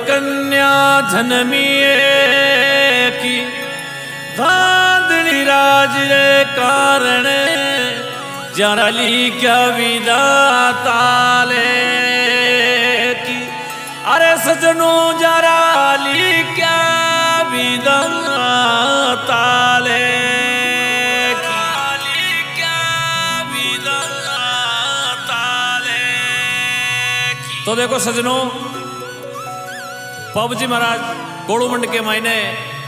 कन्या जन्मी की धांधली राज रे कारण जरा ली क्या विदाता ले की। अरे सजनो जरा ली क्या विदाता ले तो देखो सजनों, बाबूजी महाराज गोड़ूमंड के महीने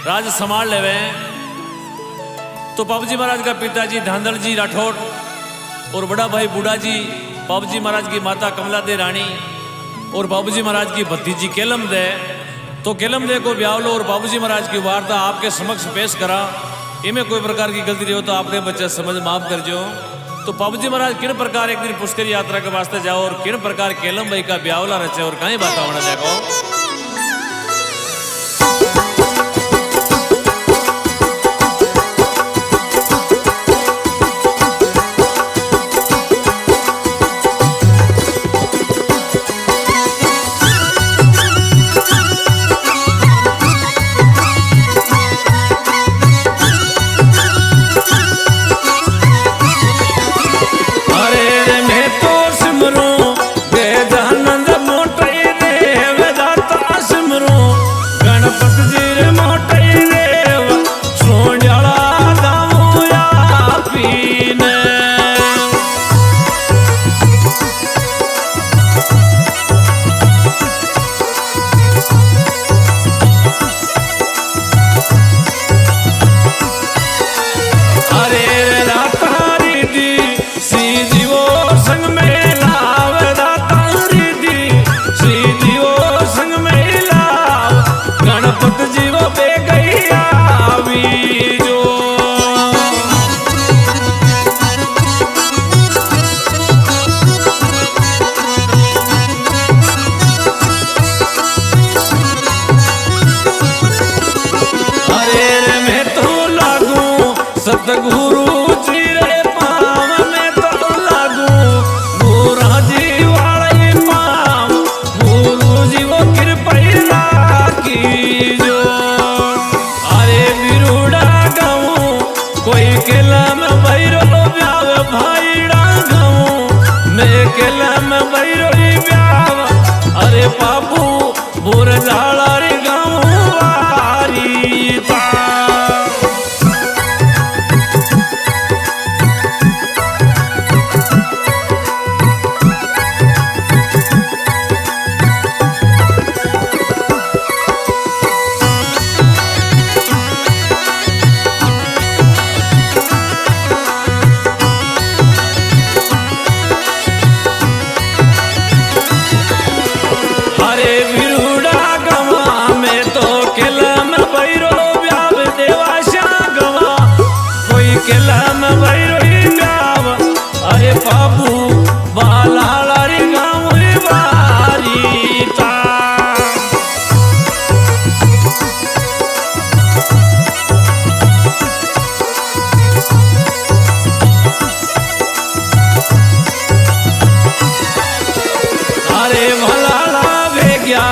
राज संभाल लेवे। तो बाबूजी महाराज का पिताजी धांधल जी राठौड़ और बड़ा भाई बूढ़ा जी बाबूजी महाराज की माता कमला दे रानी और बाबूजी महाराज की भतीजी केलम दे। तो केलम दे को ब्याह लो और बाबूजी महाराज की वार्ता आपके समक्ष पेश करा। इनमें कोई प्रकार की गलती रही हो तो आपने बच्चे समझ माफ कर जो। तो बाबूजी महाराज किन प्रकार एक दिन पुष्कर यात्रा के वास्ते जाओ और किन प्रकार केलम भाई का ब्यावला रचे और कहीं बात होना देखो। सतगुरु जी रे पाव में तो लागू गोरा जी वाले पाव गुरु जी वो कृपा की जो। अरे बिरुड़ा गाऊं कोई केला में भैरो ब्याव भाईड़ा गाऊं मैं केला में भैरो ब्याव। अरे बाबू बोर झाड़ा रे गाऊं वारी ता। अरे बाबू बाला रे गाँव बारी ता। अरे भला वे गया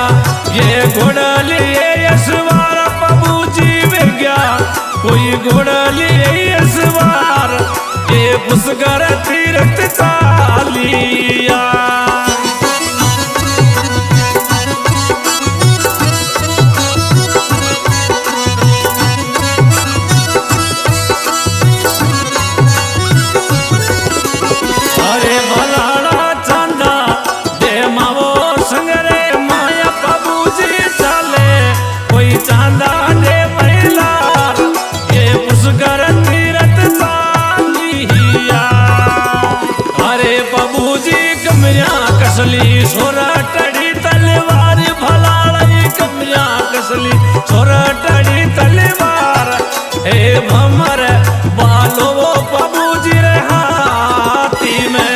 ये घोड़ा लिए सवार बाबूजी वे गया कोई घोड़ा लिए सवार ये पुष्कर तीर्थ कालिया। अरे भलाड़ा चांदा दे मावो संगरे माया बाबूजी चाले कोई चांदा दे महिलार ये पुष्कर तीर्थ कालिया। अरे बाबूजी कमरिया कसली सोरा टड़ी तलवार भलाड़ी कमरिया कसली सोरा टड़ी तलवार हे भमर बालो वो बाबूजी रे हाथी में।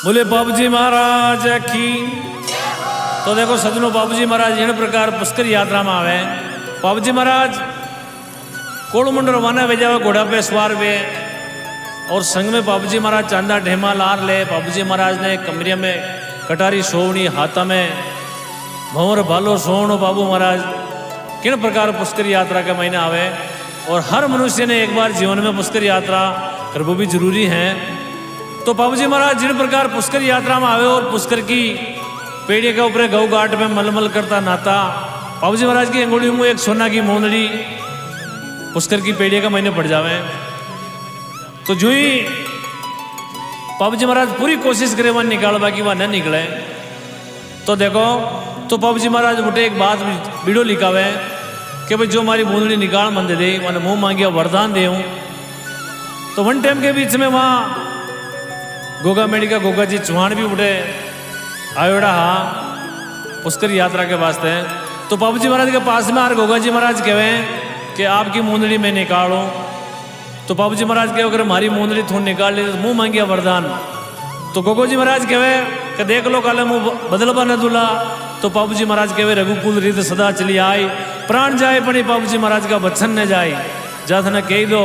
बोले बाबूजी महाराज की। तो देखो सजनों, बाबूजी महाराज इन प्रकार पुष्कर यात्रा में आवे। बाबूजी महाराज कोड़मंड रवाना भेजा हुआ घोड़ा पे सवार हुए और संग में बाबूजी महाराज चांदा ढेमा लार ले। बाबूजी महाराज ने कमरे में कटारी सोवनी, हाथा में भंवर भालो सोवनो। बाबू महाराज किन प्रकार पुष्कर यात्रा के महीने आवे और हर मनुष्य ने एक बार जीवन में पुष्कर यात्रा करना भी जरूरी है। तो बाबूजी महाराज जिन प्रकार पुष्कर यात्रा में आवे और पुष्कर की पेड़ी के ऊपर गौ घाट में मलमल करता नाता। बाबूजी महाराज की अंगुली में एक सोना की मोंदड़ी पुष्कर की पेड़ी का महीने पड़ जावे। तो जो ही बाबूजी महाराज पूरी कोशिश करे वह निकालवा की वह न निकले। तो देखो, तो बाबूजी महाराज उठे एक बात वीडियो लिखावे कि भाई जो हमारी मोंदड़ी निकाल मन दे मैंने मुँह मांगिया वरदान दे। तो वन टाइम के बीच में वहाँ गोगा मेड़ी का गोगा जी चौहान भी उठे आयोड़ा हाँ पुष्कर यात्रा के वास्ते। तो बाबूजी महाराज के पास में आर गोगा जी महाराज कहे कि आपकी मोंदड़ी मैं निकालूं। तो बाबूजी महाराज कहे अगर हमारी मोंदड़ी थोड़ी निकाल ली तो मुँह मांगिया वरदान। तो गोगो जी महाराज कहे कि देख लो काले मुँह बदलबा न दूल्हा। तो बाबूजी महाराज कहे रघुकुल रीत सदा चली आई, प्राण जाए पड़ी बाबूजी महाराज का बच्चन न जाए, जात न कह दो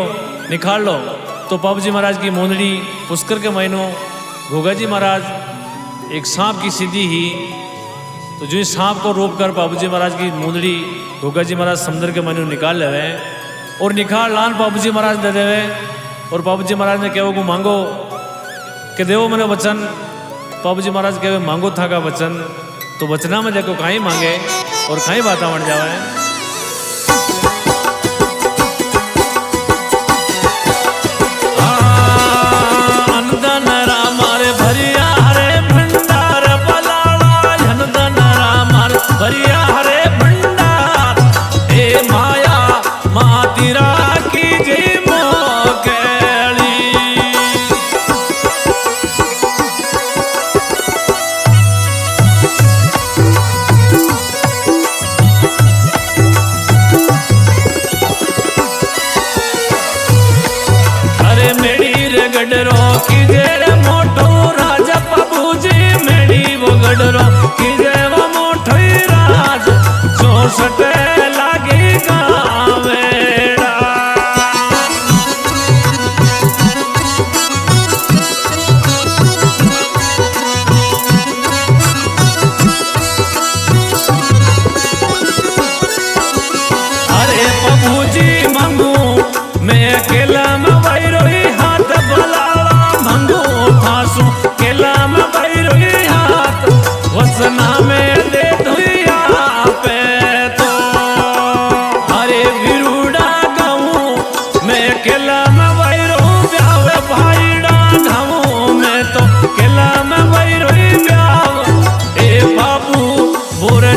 निकाल लो। तो बाबूजी महाराज की मोंदड़ी पुष्कर के महीनों गोगा जी महाराज एक सांप की सीधी ही। तो जो इस सांप को रोक कर बाबूजी महाराज की मोंदड़ी गोगा जी महाराज समुद्र के महीनों निकाल ले और निकाल लान बाबूजी महाराज दे देवे। और बाबूजी महाराज ने कहो को मांगो कि देवो मैंने वचन। बाबूजी महाराज कहे मांगो था का वचन। तो वचना में देखो कहीं मांगे और कहीं बातें बन जावे। भरिया हरे भंडार ए माया मातिरा की जय मोकेली। अरे मेड़ी रे गडरो की जय मोटो राजा बाबूजी मेड़ी वो गडरो की जय सटे लागी गावेड़ा। अरे बाबूजी मांगू मैं अकेला में बैरोही हाथ बलावा मांगू फांसू केला में बैरोही हाथ वसना में दे धुइया पे।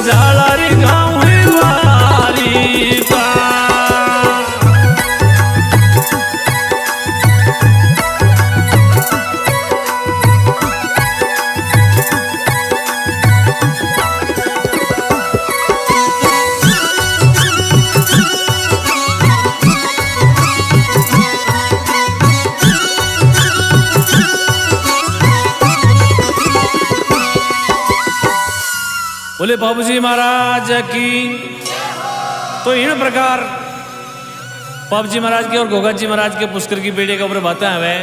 जालारी गाँव वारी पा। बोले बाबूजी महाराज की। तो इन प्रकार बाबूजी महाराज के और गोगा जी महाराज के पुष्कर की पेड़ी के ऊपर बातें आवे।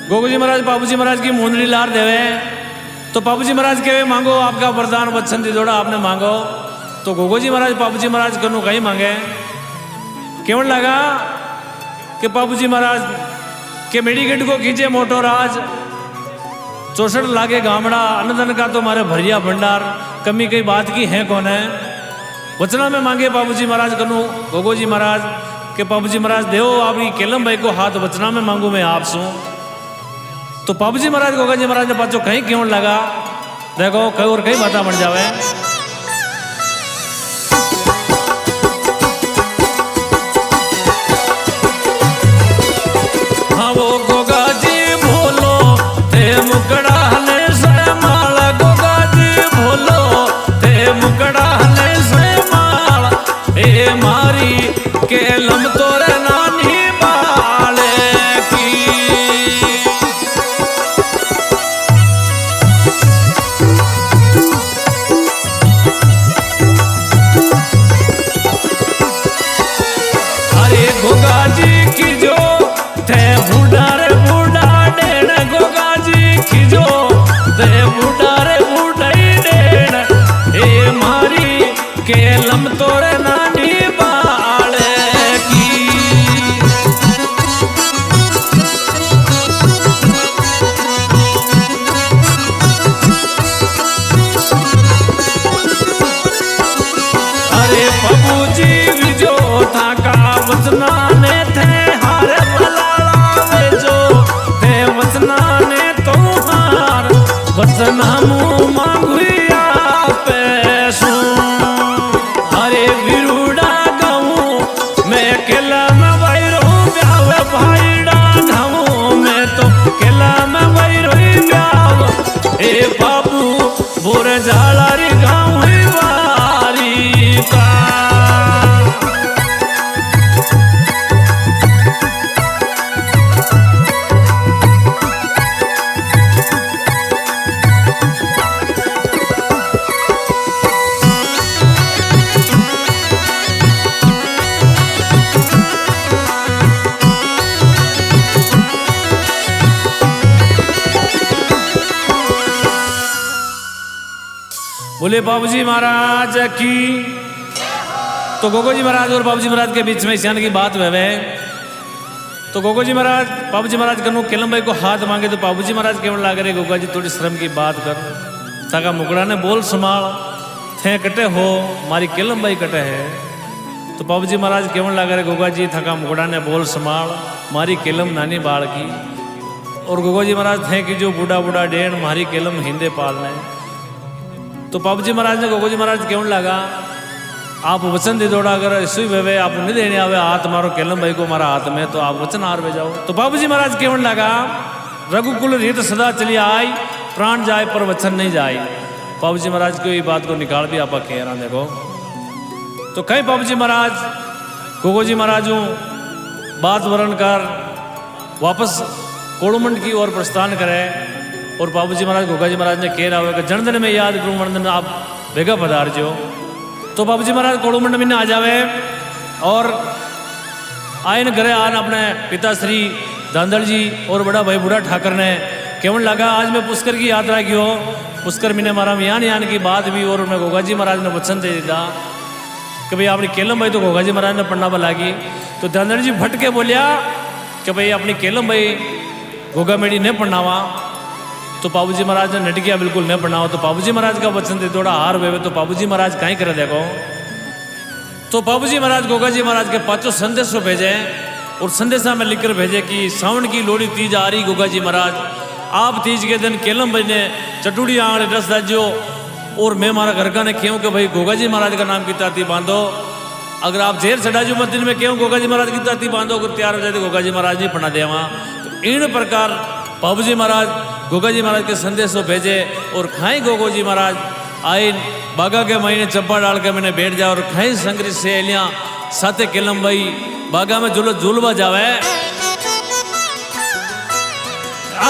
गोगा जी महाराज बाबूजी महाराज की मोंदड़ी लार देवे। तो बाबूजी महाराज कहे मांगो आपका वरदान वचन दे जोड़ा आपने मांगो। तो गोगो जी महाराज बाबूजी महाराज कनु कहीं मांगे केवल लगा कि बाबूजी महाराज के मेडिकेट को खींचे मोटो राज 64 लागे गामड़ा अन्नदान का तो हमारे भरिया भंडार कमी कई बात की है कौन है। वचना में मांगे बाबूजी महाराज कनु गोगो जी महाराज के बाबूजी महाराज देव आपकी केलम भाई को हाथ वचना में मांगू मैं आप सू। तो बाबूजी महाराज गोगा जी महाराज ने पाचो कहीं क्यों लगा देखो कहीं और कहीं बात बन जावे। हाँ वो गोगा जी बोलो ते मुकड़ा ने से माला गोगा जी बोलो ते मुकड़ा ने से माला ए मारी केलम तोरे नानी बाले की। वचन मुँह मांगुया पैसों अरे बिरुड़ा गाऊं मैं केला में वैरो ब्याव भाईड़ा गाऊं मैं तो केला में वैरो ब्याव ए बाबू बोरे झाला रे गाऊं वारी का बोले बाबूजी महाराज की। तो गोगोजी महाराज और बाबूजी महाराज के बीच में सियान की बात हुए तो गोगोजी महाराज बाबूजी महाराज कनु केलम भाई को हाथ मांगे तो बाबूजी महाराज केवल लागे रे गोगा जी थोड़ी शर्म की बात कर ताका मुकड़ा ने बोल संभाल थे कटे हो मारी केलम भाई कटे है। तो बाबूजी महाराज केवल लागे रे गोगा जी थका मुकड़ा ने बोल संभाल मारी केलम नानी बाल की। और गोगोजी महाराज थे कि जो बूढ़ा बूढ़ा डेढ़ मारी केलम हिंदे पालने। तो बाबूजी महाराज ने गोगोजी महाराज केवल लगा आप वचन दे दौड़ा अगर ऐसे वे आप नहीं देने आवे हाथ मारो केलम भाई को मारा हाथ में तो आप वचन हार में जाओ। तो बाबूजी महाराज केवल लगा रघुकुल रीत सदा चली आई प्राण जाए पर वचन नहीं जाए। बाबूजी महाराज की ये बात को निकाल भी आप कह रहा देखो। तो कहीं बाबूजी महाराज गोगोजी महाराज बात वर्ण कर वापस कोड़ुमंड की ओर प्रस्थान करे। और बाबूजी महाराज गोगाजी महाराज ने कह रहा है कि जनधन में याद करूँ वर्णन आप बेगा पधार जो। तो बाबूजी महाराज कोड़ुमंड में आ जावे और आयन घरे आन अपने पिताश्री धांधल जी और बड़ा भाई बूढ़ा ठाकर ने केवल लगा आज मैं पुष्कर की यात्रा की हो पुष्कर मैंने मारा यान यान की बात भी। और मैं गोगाजी महाराज ने वचन दे दिया कि भाई अपनी केलम भाई तो गोगाजी महाराज ने पढ़ना लगी। तो धांधल जी भटके बोलिया कि भाई अपनी केलम भाई गोगा मेड़ी ने पढ़नावा। तो बाबूजी महाराज ने नटकिया बिल्कुल नहीं पढ़ाओ। तो बाबूजी महाराज का वचन दे थोड़ा हार हुए तो बाबूजी महाराज कहीं करे देखो। तो बाबूजी महाराज गोगाजी महाराज के पांचों संदेश भेजे और संदेशा में लिखकर भेजे कि सावन की लोड़ी तीज आ रही गोगाजी महाराज आप तीज के दिन केलम भाई ने चटूड़ी आंगड़े रस दाजो। और मैं हमारा घर का ने क्यों कि भाई गोगाजी महाराज का नाम की ताती बांधो अगर आप जेर चढ़ाजो मत दिन में क्यों गोगाजी महाराज की ताती बांधो अगर तैयार हो जाए तो गोगाजी महाराज नहीं पढ़ा देवा। तो इन प्रकार बाबूजी महाराज गोगाजी महाराज के संदेश को भेजे और खाई गोगोजी महाराज आए बागा के महीने चप्पा डाल के मैंने बैठ जाए और खाई संग्रह से एलियाँ साथे केलम भाई बागा में झूलवा जावे।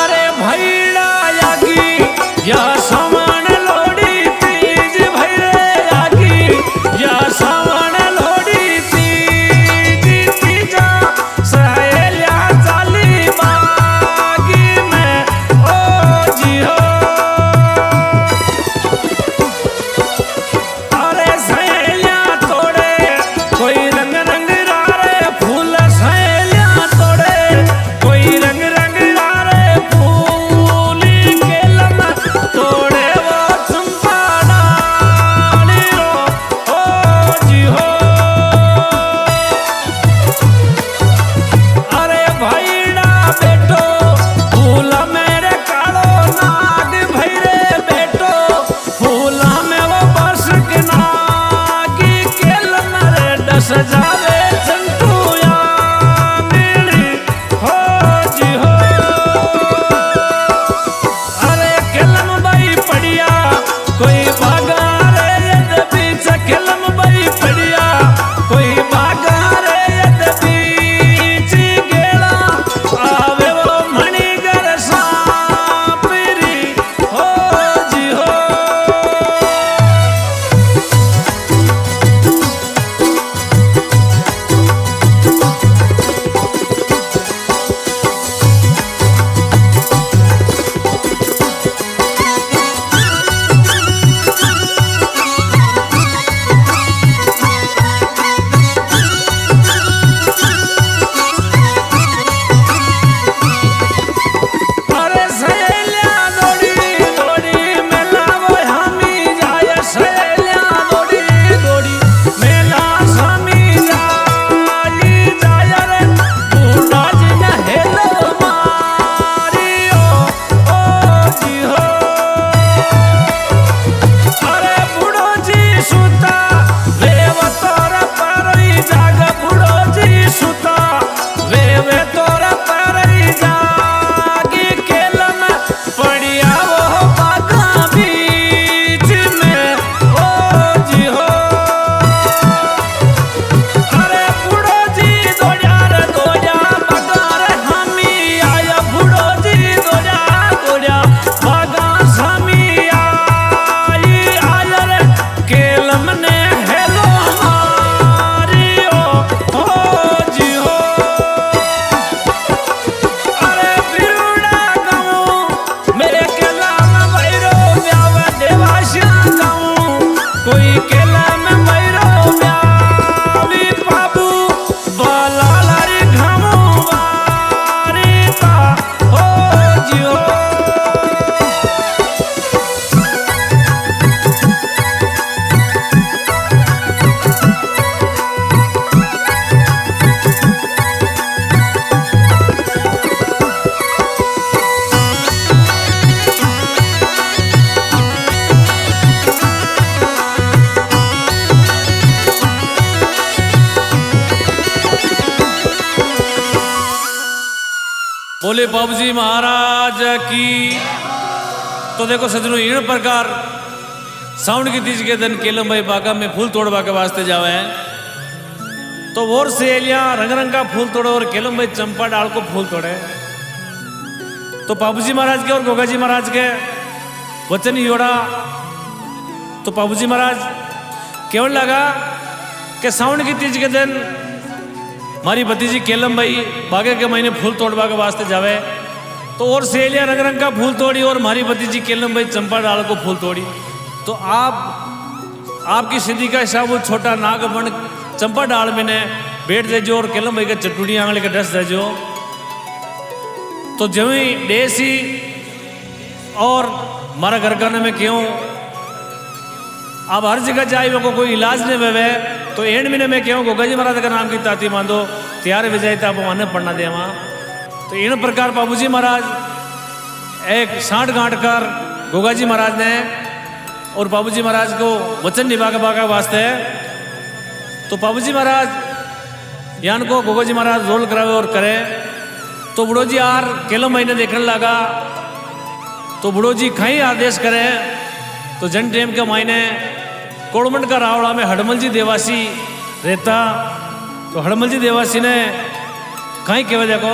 अरे भैया यागी या सामान लोड़ी तीज भैरे यागी या सामान लोड़ी तीज तीजा सहेलिया चाली बागी में ओ जी हो। अरे सहेलिया तोड़े कोई रंग रंग रारे फूल सहेलिया तोड़े कोई रंग रंग रारे फूल केलम तोड़े वो चंपा डाली रो ओ जी हो। अरे भाईड़ा बेटो फूल मेरे कालो नाग भैरे बेटो फूल में वो बस के नागी केलम रे डस जावे चंटूया मेरी हो जी हो। अरे केलम भाई पड़िया कोई बागा रे यद बीच केलम भाई पड़िया कोई बागा रे यद बीच गेला आवे वो बोले बाबू जी महाराज की। तो देखो सजनों इन प्रकार साउंड की तीज के दिन केलम भाई बागा में फूल तोड़वा के वास्ते जावे हैं। तो और सहेलियां रंग रंग का फूल तोड़े और केलम भाई चंपा डाल को फूल तोड़े। तो बाबूजी महाराज के और गोगाजी महाराज के वचन योड़ा। तो बाबूजी महाराज केवल लगा कि साउंड की तीज के दिन हमारी भतीजी केलम भाई बागे के महीने फूल तोड़वा के वास्ते जावे। तो और सहेलियां रंग रंग का फूल तोड़ी और हमारी भतीजी केलम भाई चंपा डाल को फूल तोड़ी। तो आपकी सिद्धि का हिसाब वो छोटा नाग बन चंपा डाल में ने बैठ देजो और केलम भाई के चटुड़ी आंगले के डस देजो। तो जमी देसी और हमारा घर का में क्यों अब हर जगह जाए को कोई इलाज नहीं वेवे। तो एंड महीने में क्यों गोगाजी महाराज का नाम की ताती मांदो त्यार विजय था माने पढ़ना देवा। तो इन प्रकार बाबूजी महाराज एक साठ गांठ कर गोगाजी महाराज ने और बाबूजी महाराज को वचन निभा के वास्ते। तो बाबूजी महाराज यान को गोगाजी महाराज रोल करावे और करे। तो बुढ़ो जी यार केलम महीने देखने लगा। तो बुढ़ो जी कहीं आदेश करे। तो जन टेम के महीने कोड़मंड का रावड़ा में हड़मल जी देवासी रहता। तो हड़मल जी देवासी ने कहीं कहे देखो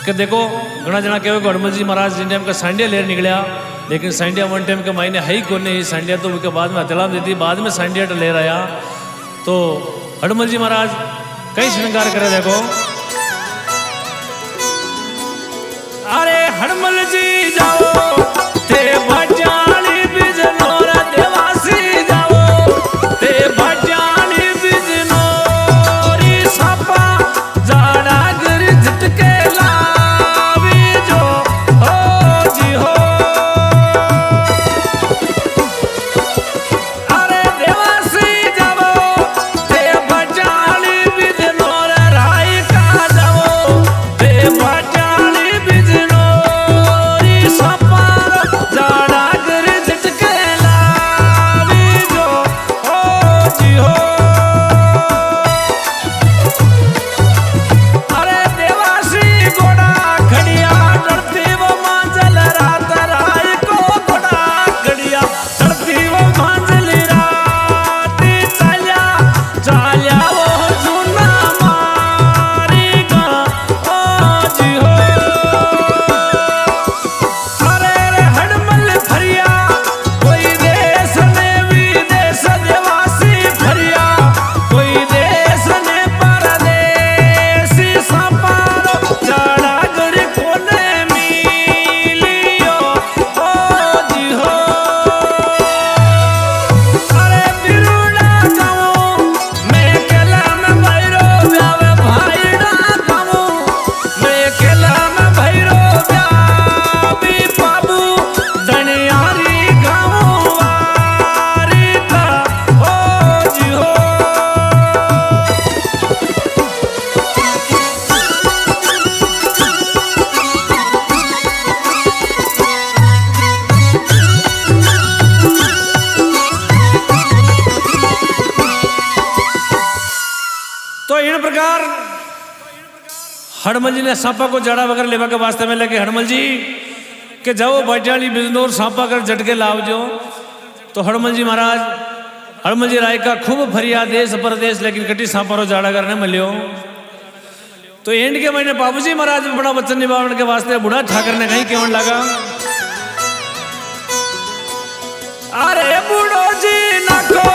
कि देखो घना जना कहे हड़मल जी महाराज जिन टाइम का सांडिया लेर निकलिया लेकिन सांडिया वन टाइम के महीने है ही कौन नहीं सांडिया। तो उनके बाद में हथेला देती बाद में सांडिया लेर आया। तो हड़मल जी महाराज कई श्रृंगार करे देखो। अरे हड़मल जी जाओ ते भजाली बिजनोर देवासी जाओ ते भजाली बिजनोरी सापा जाड़ा गिर झटके लावी जो हो जी हो। अरे देवासी जाओ ते भजाली बिजनोर राई का जाओ ते भजाली बिजनोरी सापा जाड़ा गिर झटके लावी जो हो जी हो। अरे देवासी घोड़ा खड़िया डरती वो मांझल रात राय को घोड़ा खड़िया डरती वो मांझल रात चाल्या चाल्या वो जूना मारी गा ओ जी हो। अरे रे हड़मल फरिया कोई देश ने विदेश देवासी फरिया कोई देश ने परदेसी सापारो जाड़ा गड़ी कोने मिलियो ओ जी हो। अरे बिरुड़ा गाँव मैं केला में भैरो व्यावे भाईड़ा गाँव मैं केला में भैरो व्यावी बाबू दनियारी गाँव वारी का ओ जी हो। तो इन प्रकार हड़मल जी ने सांपा को जड़ा वगैरह लेवा के वास्ते में लगे हड़मल जी के जाओ भजाली बिजनौर सांपा कर झटके लाव जो। तो हड़मल जी महाराज हड़मल जी राय का खूब फरिया देश परदेश लेकिन कटी सांपा रो जाड़ा करने मिलियो। तो एंड के महीने बाबूजी महाराज में बड़ा वचन निभावने के वास्ते बूढ़ा ठाकर ने कहीं केवन लगा। अरे बूढ़ो जी नको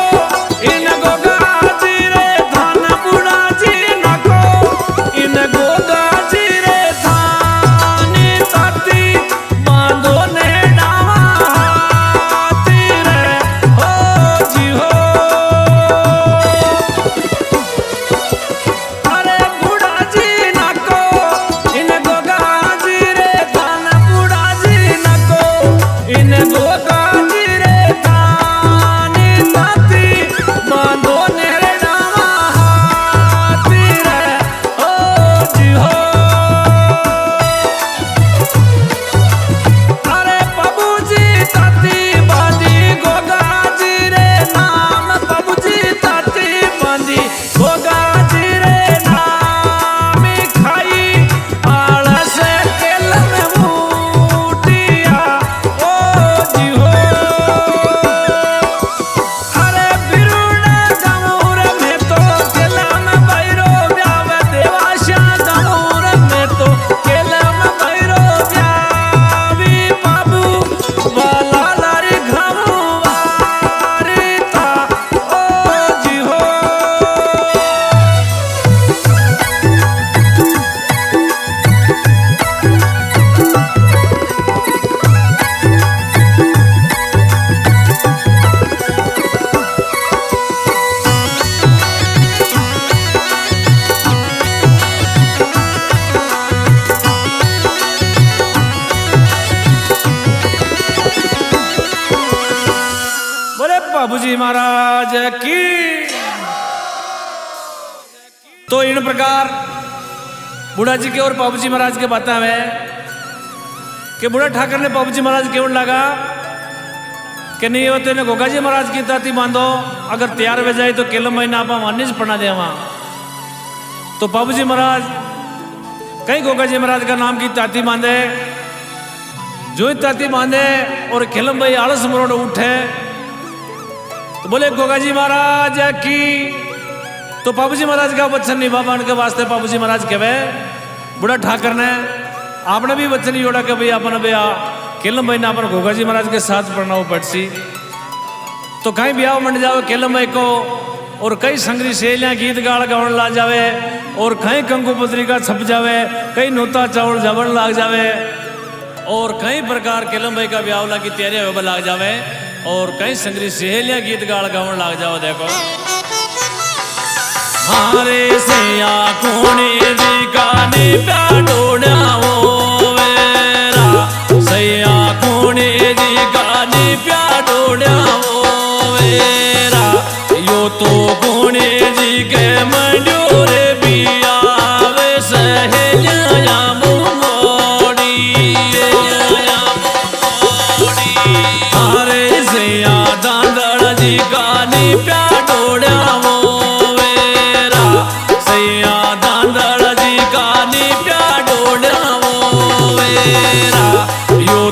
इन गोगाजी रे थान बूढ़ा जी नको इन गोगाजी रे थानी ताती बांधो ने डावा हाथी रे हो जी हो। अरे बूढ़ा जी नको इन गोगाजी रे थान बूढ़ा जी नको इन गोगाजी रे थानी ताती बांधो ने डावा हाथी रे हो जी हो। बाबूजी महाराज की। तो इन प्रकार बूढ़ा जी के और बाबूजी महाराज के बातें है कि बूढ़ा ठाकर ने बाबूजी महाराज केवल लगा कि नहीं होते ने गोगा जी महाराज की ताती बांधो, अगर तैयार हो जाए तो केलम महीना आप मान्य पढ़ा दे वहां। तो बाबूजी महाराज कहीं गोगा जी महाराज का नाम की ताती बांधे, जो ही ताती बांधे और खेलम भाई आलस मरोड़ उठे तो बोले गोगा जी महाराज की। तो बाबूजी महाराज का वचन निभा के वास्ते बाबूजी महाराज कहे बूढ़ा ठाकर ने आपने भी वचन जोड़ा कि भाई अपन भैया केलम भाई ने अपन गोगा जी महाराज के साथ पढ़ना पड़सी। तो कहीं ब्याह मंड जाओ केलम भाई को और कई संगरी सहेलियां गीत गाड़ गावन ला जावे और कहीं कंकु पत्रिका छप जावे, कई नोता चावल जबन लाग जावे और कई प्रकार केलम भाई का ब्याह की तैयारी होगा लाग जावे और कई संगरी सहेलियां गीत गाड़ गावन लाग जाओ। देखो हारे सैया कोने जी गाने प्याडोड़ा वेरा, सैया कोने जी गाने प्याडोड़ा वेरा, यो तो कोने जी के मंडोरे बिया वे सहेलिया मोड़ी। हारे सैया दांदड़ जी गाने प्याडोड़ा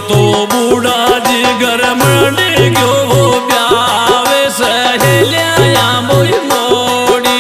तो बूढ़ा जी घर मंडे गयो वो ब्यावे सहेलिया मोई मोड़ी।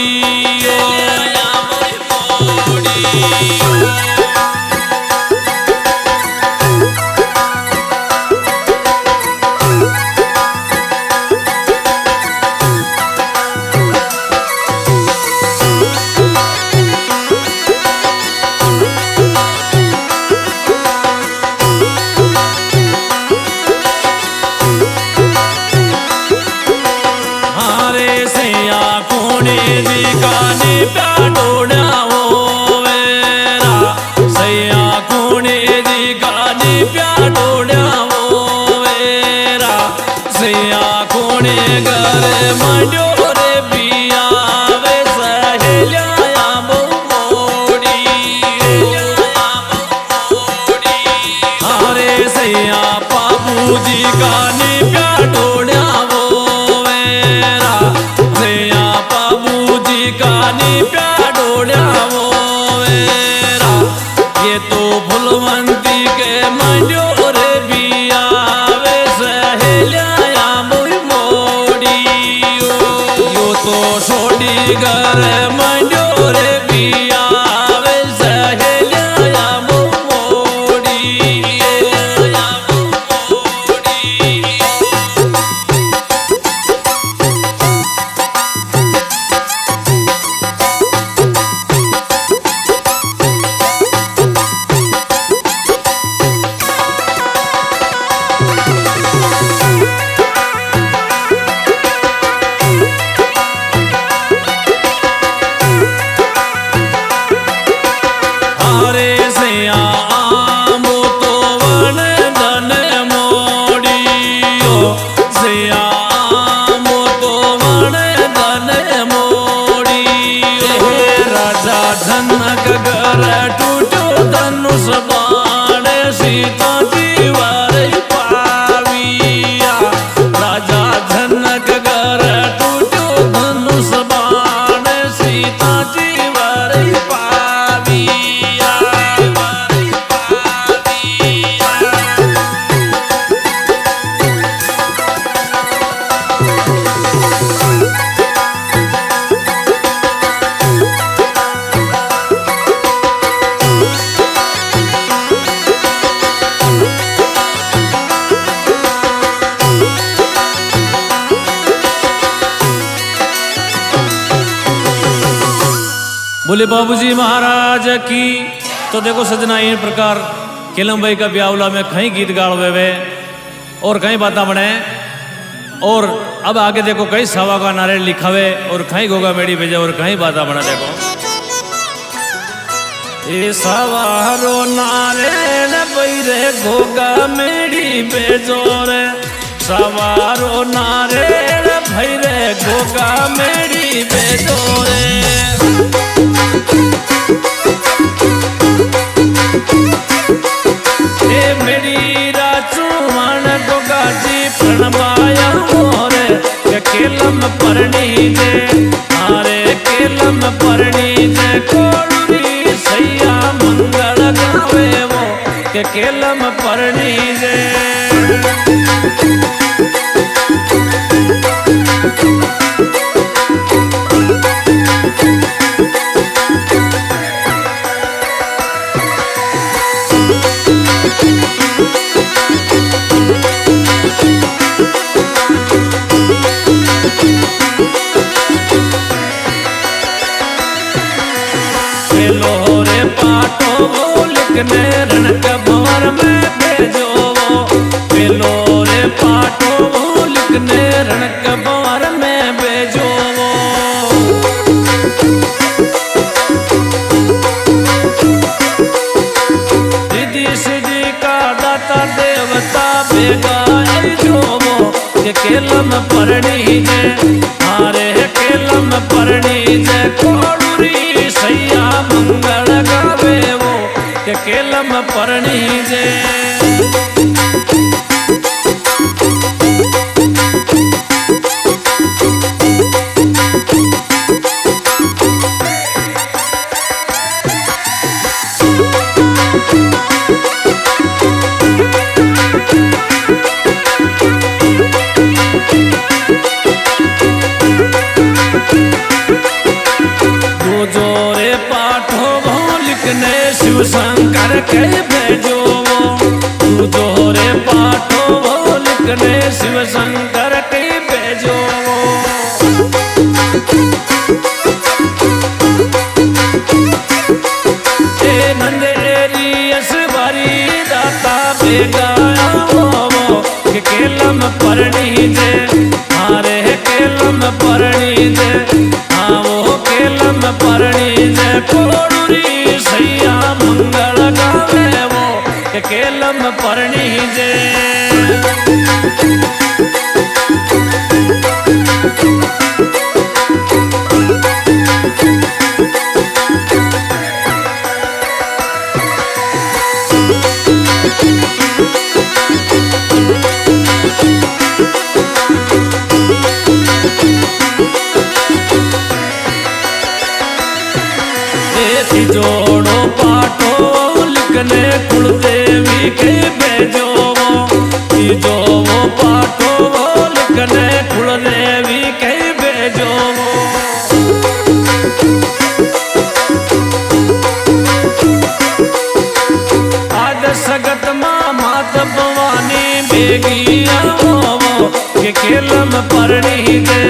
बाबूजी का निप्या डोड़ा वो वेरा, सैया बाबूजी का निप्या डोड़ा वो वेरा, ये तो फुलवंती के मंडो रे बिया वे सहेलिया मोई मोड़ी। यो तो सोडी घर मंडो रे बिया वे सहेलिया मोड़ी। बोले बाबूजी महाराज की। तो देखो सजना इन प्रकार केलम भाई का ब्यावला में कहीं गीत गाड़ वे और कहीं बातें बने और अब आगे देखो कहीं सवा का नारियल लिखावे और कहीं गोगा मेड़ी भेजे और कहीं बातें बना। देखो ये सवारो नारियल बैरे गोगा मेड़ी भेजो रे, सवारो नारियल भाई रे गोगा मेरी बेजो रे ए मेरी राचुवान गोगा जी प्रणमाया मोरे के केलम परणी दे आरे केलम परणी दे कोड़ुरी सैया मंगल गावे वो के केलम परणी दे लोरे पाटो वो लिखने रणक भंवर में भेजो वो लोरे पाटो वो लिखने रणक भंवर में भेजो वो रिद्धि सिद्धि का दाता देवता बेगा जो वो के केलम परणी जे हारे केलम परणी जे कोड़ुरी सैया मंगल गावे वो के केलम परणी जे जोरे पाठो वो लिखने शिव शंकर के भेजो वो जोरे पाठो वो लिखने शिव शंकर के भेजो वो ए नंदेरी असबारी दाता बेगाया वो के केलम परणी दे हारे केलम परणी दे हाँ वो केलम परणी दे कोड़ुरी सैया मंगल गावे वो के केलम परणी दे जोड़ो पाठो लिखने कुलदेवी के भेजो जो वो पाठो लिखने कुलदेवी के भेजो आज सगत माँ मात भवानी बेगिया वो के केलम परणी दे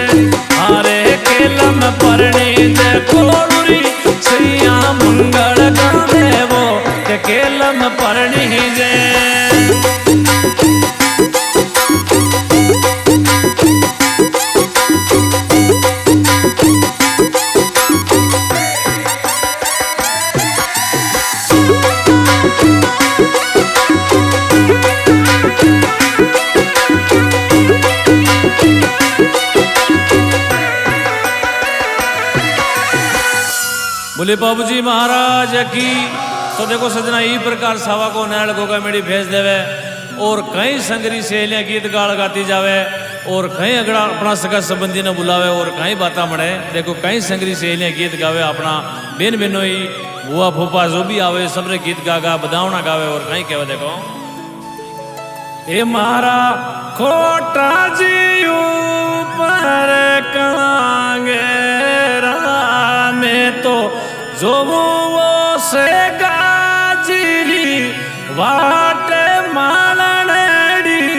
हारे केलम परणी दे कोड़ुरी सैया मंगल गावे वो के केलम परणी दे बोले बाबू जी महाराज की। तो देखो सजना ई प्रकार सावा को नैल गोगा मेड़ी भेज देवे और कई संगरी सहेलियां गीत गाल गाती जावे और कहीं अगड़ा अपना सगा संबंधी ने बुलावे और कहीं बाता मड़े। देखो कई संगरी सहेलियां गीत गावे अपना बेन बेनोई बुआ फूफा जो भी आवे सबरे गीत गा गा बदावना गावे और कहीं कहवे देखो ए मारा खोटा जी ऊपर कांगे में तो जो वो से गाजरी वाट मालनेडी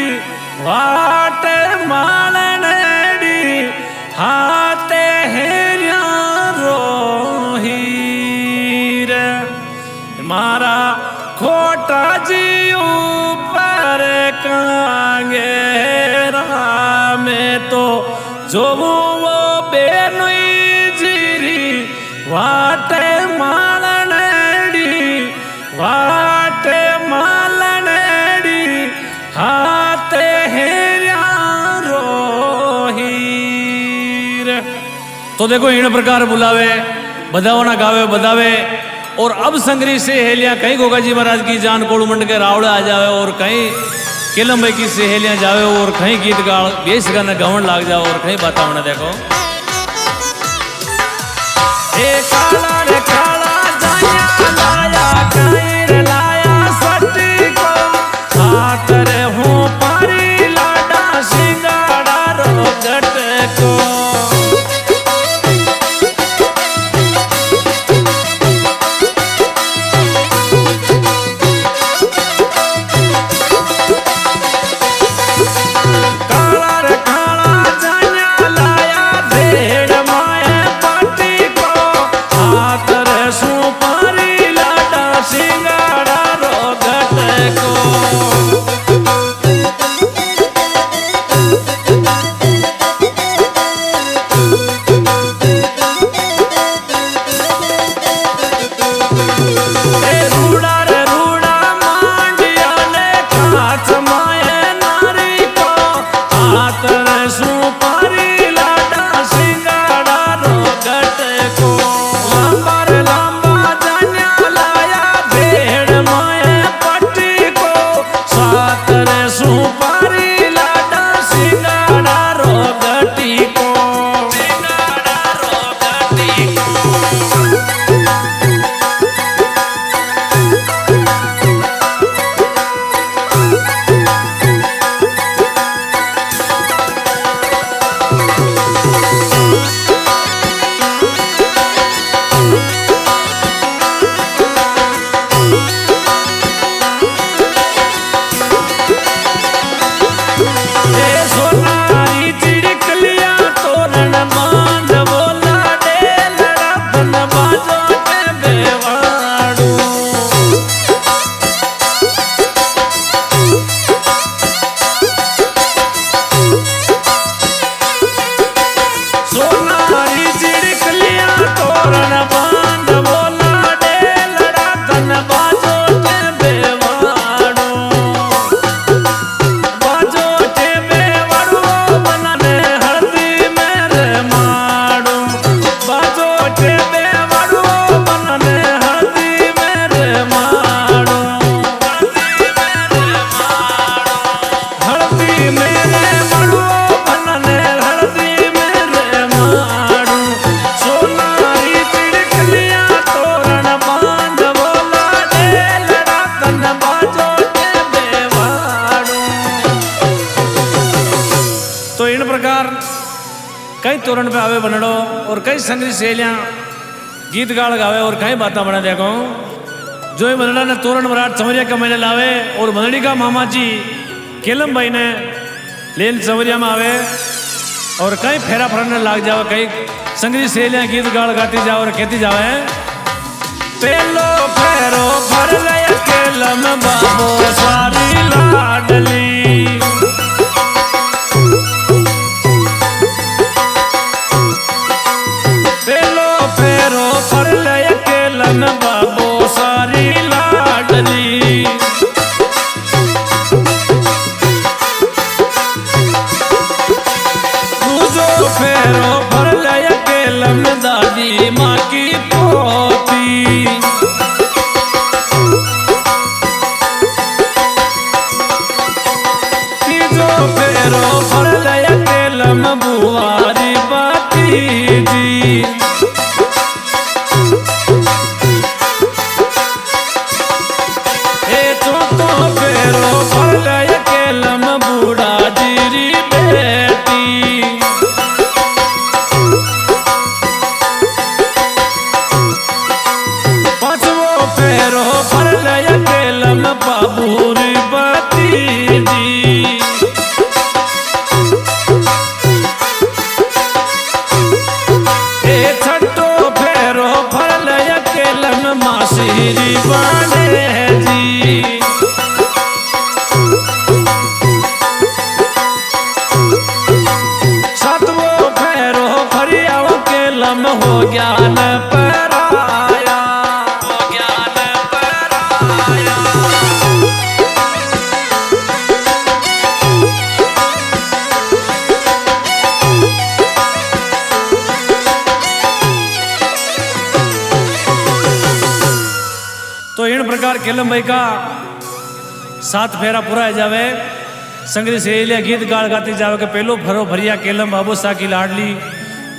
हाथे हेरिया रोहीर मारा खोटा जी ऊपर कांगे में तो जो वो बेनुई जीरी वाटे मालनेडी हाथे हेरिया रोही। तो देखो इन प्रकार बुलावे, बधावना गावे बधावे। और अब संगरी सहेलियां कहीं गोगा जी महाराज की जान कोड़ुमंड के रावड़े आ जावे, और कहीं केलम भाई की सहेलियां जावे, और कहीं गीत गाल बेस गाना गावन लाग जाओ, और कहीं बात होने देखो। काला रे काला जाया लाया कहीं रे लाया सटी को, हाथ रे हूँ पारी लाडा सिंगाड़ा रोगट को। कई तोरण पे आवे बनड़ो, और कई संगरी सहेलियां गीत गाल गावे, और कई बातें बना देखो। जो ये मनड़ा ने तोरण मराठ संवरिया का महीने लावे, और मनड़ी का मामा जी केलम भाई ने लेन संवरिया में आवे, और कई फेरा फरने लाग जावे। कई संगरी सहेलियां गीत गाल गाती जावे और कहती जावे, पेलो फेरो भर गया केलम बाबो सारी लाडली। पेलो फेरो भर गया केलम बाबो सारी लाडली। दूजो फेरो भर गया केलम दादी माँ की पोती। तीजो फेरो भर गया केलम बुआरी बाती जी। केलम भाई का 7 फेरा पूरा है जावे संगरी सहेलिया गीत गाल गाती जावे के पहलो फेरो भरिया केलम बाबू शाह की लाडली,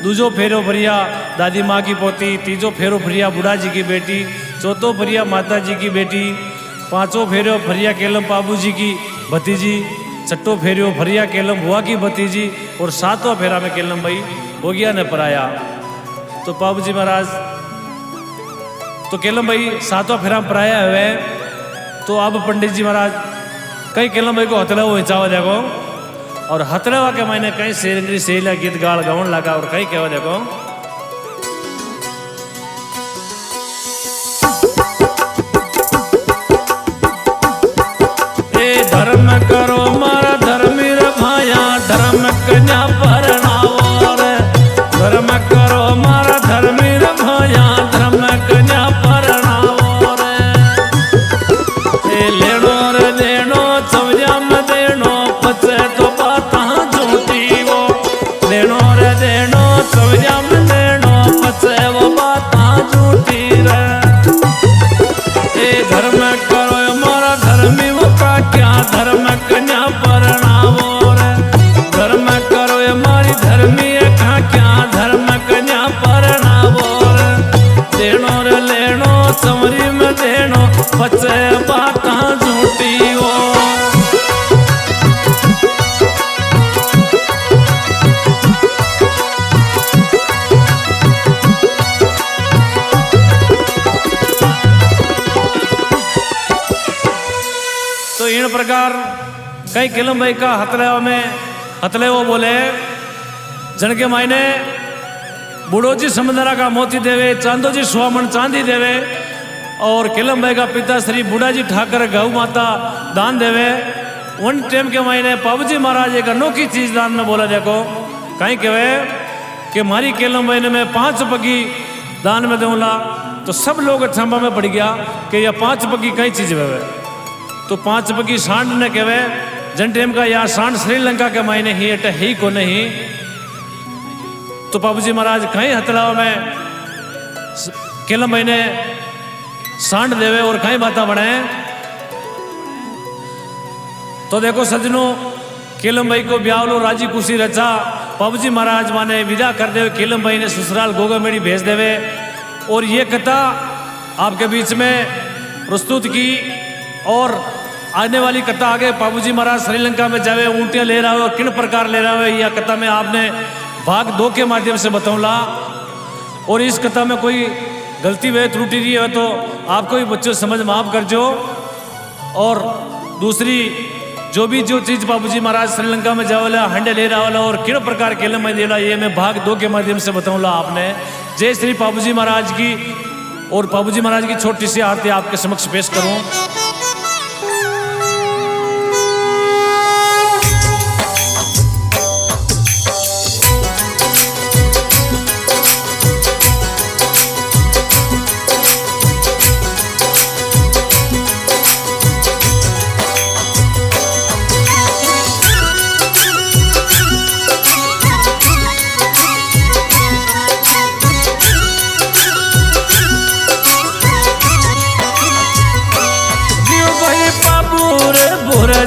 दूजो फेरो भरिया दादी माँ की पोती, तीजो फेरो भरिया बुढ़ा जी की बेटी, चौथो भरिया माता जी की बेटी, पांचों फेरो भरिया केलम बाबू जी की भतीजी, छठो फेरियो भरिया केलम बुआ की भतीजी और 7वां फेरा में केलम भाई हो गया ने पराया। तो बाबू जी महाराज तो केलम भाई 7वां फेरा में पराया हुए। तो अब पंडित जी महाराज कई केलम भाई को हथला वो हिचावा देखो और हथलेवा के मैंने कई सेरंगरी सेला गीत गाल गावन लगा और कई कहवा देखो धर्म करो मारा धर्मीर भाया धर्म कन्या परणावो रे, धर्म करो मारा धर्मीर भाया धर्म कन्या परणावो रे। लेनो रे देनो चवजा में देनो पचे तो बाता झूठी वो, लेनो रे देनो चवजा में देनो पचे वो बाता झूठी रे। धर्म करो मारा धर्मी वो का क्या धर्म कन्या परणावो रे, धर्म करो मारी धर्मी का क्या धर्म कन्या परणावो रे। देनो रे लेनो समरी में देनो बच्चे बाता झूठी हो। तो इन प्रकार कई केलम भाई का हथले वो बोले जन के मायने बूढ़ो जी समुद्रा का मोती देवे, चांदो जी सुहामन चांदी देवे और केलम भाई का पिता श्री बूढ़ा जी ठाकर गौ माता दान देवे। उन टाइम के मायने बाबूजी महाराज एक अनोखी चीज दान में बोला देखो कहीं कहे कि मारी केलम भाई ने मैं 5 पगी दान में दूंगा। तो सब लोग अचंभा में पड़ गया कि यह 5 पगी कई चीज वे। तो 5 पगी सांड ने कहवे जन टेम का या सांड श्रीलंका के मायने ही अट ही को नहीं। तो बाबूजी महाराज कहीं हथलाव में केलम भाई ने सांड देवे और कहीं बाता बने। तो देखो सजनों केलम भाई को ब्यावलो राजी खुशी रचा बाबूजी महाराज माने विदा कर दे। केलम भाई ने ससुराल गोगामेड़ी भेज देवे और ये कथा आपके बीच में प्रस्तुत की। और आने वाली कथा आगे बाबूजी महाराज श्रीलंका में जावे ऊँटियाँ ले रहा है और किन प्रकार ले रहा है यह कथा में आपने भाग 2 के माध्यम से बताऊंगा। और इस कथा में कोई गलती वे त्रुटि रही है तो आपको भी बच्चों समझ माफ कर जो। और दूसरी जो चीज़ बाबूजी महाराज श्रीलंका में जावे हंडे ले रहा वाला और किन प्रकार केलम में दे रहा ये मैं भाग 2 के माध्यम से बताऊंगा आपने। जय श्री बाबूजी महाराज की। और बाबूजी महाराज की छोटी सी आरती आपके समक्ष पेश करूं।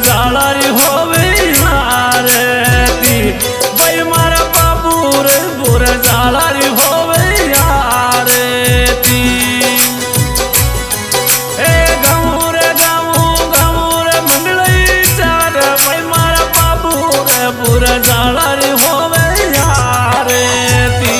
जालारी होवे यारे ती भाई मारा बाबू रे बुरे जालारी होवे यारे ती। ए गाँव रे मंडली चार भाई मारा बाबू रे बुरे जालारी होवे यारे ती।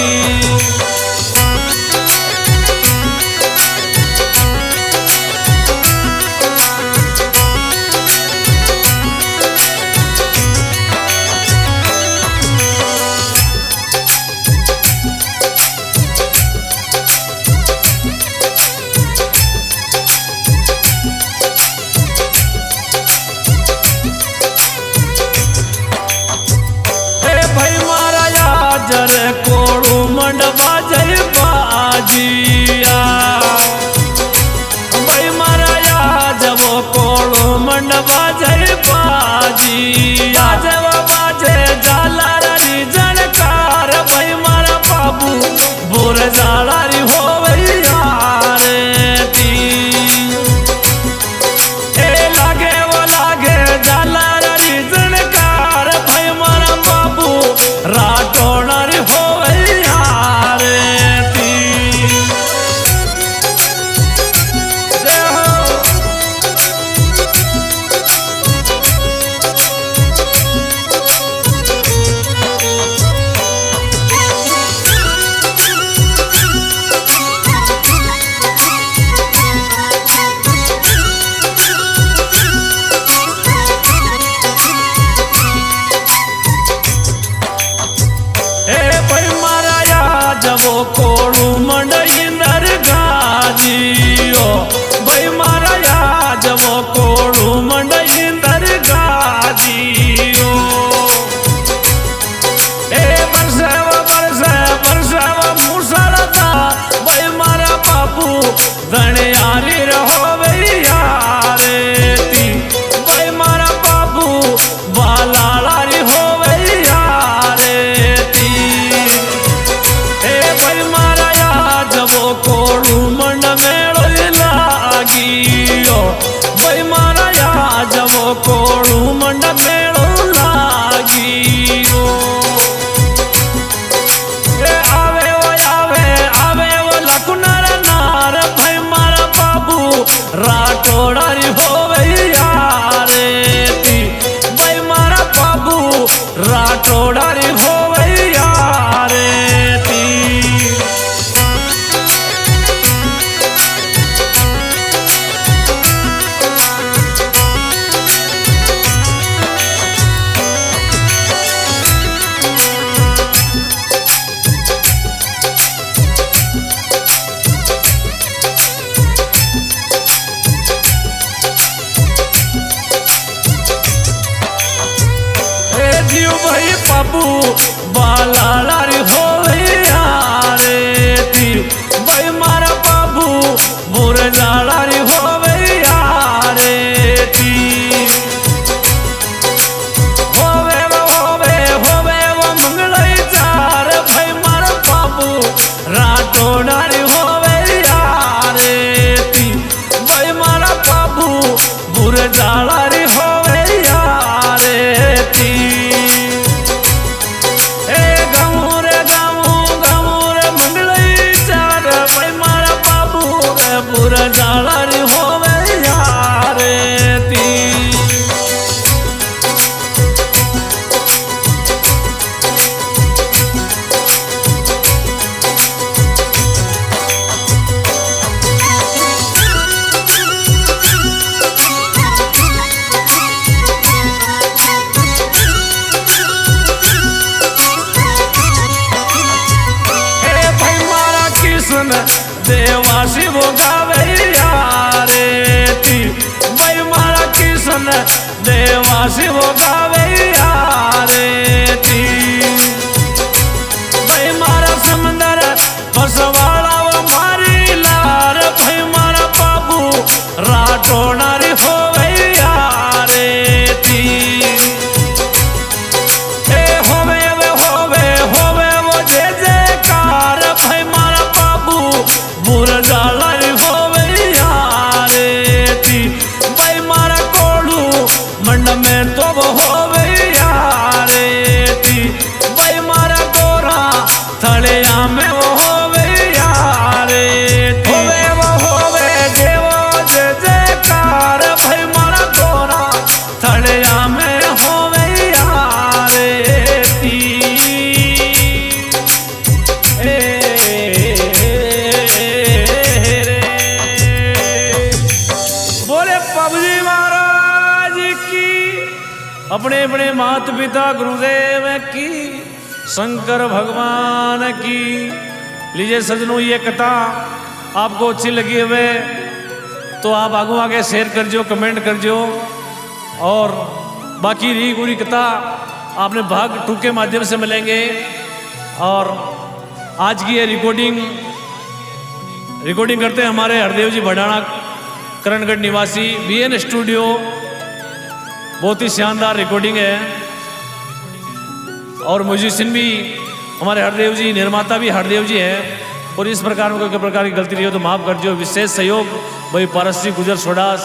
जरे कोड़ू मंडपा जय बाजिया भाई मारा जब कोड़ू मंडपा जय बाजिया जब बाजे जालारी जनकार भाई मारा बाबू बुरे जालारी हो यारे ती। बाबू बालाड़ी होवे यारे ती भाई मारा बाबू बुरे जालाड़ी होवे यारे ती होवे वो मंगलई चार भाई मारा बाबू रातोड़ारी होवे यारे ती भाई मारा बाबू बुरे जालाड़ी होवे यारे ती ए गाँव रे मंगलई चार भाई मारा बाबू रे बुरे जालाड़ी होवे यारे ती देवासी वो गावे यारे ती भाई मारा किशन देवासी वो गावे यारे ती भाई मारा समंदर बसवाड़ा वो मारी लार भाई मारा बाबू राठौड़ारी होवे यारे ती ए होवे वो जय जयकार भाई मारा बाबू बुरा जालारी होवे यारे ती भाई मारा कोड़ू मंड में तो वो होवे यारे ती भाई मारा गोरा थड़िया में वो होवे यारे होवे देवो जय जयकार भाई मारा गोरा थड़िया में होवे यारे ती पबजी महाराज की अपने अपने माता पिता गुरुदेव की शंकर भगवान की। लीजिए सजनों ये कथा आपको अच्छी लगी हुए तो आप आगू आगे शेयर कर जो कमेंट कर जो और बाकी रही पूरी कथा आपने भाग 2 के माध्यम से मिलेंगे। और आज की ये रिकॉर्डिंग करते हैं हमारे हरदेव जी भडाना करणगढ़ निवासी BN स्टूडियो। बहुत ही शानदार रिकॉर्डिंग है और म्यूजिशियन भी हमारे हरदेव जी, निर्माता भी हरदेव जी हैं। और इस प्रकार में कोई प्रकार की गलती रही हो तो माफ़ कर जो। विशेष सहयोग भाई पारस जी गुजर सोडास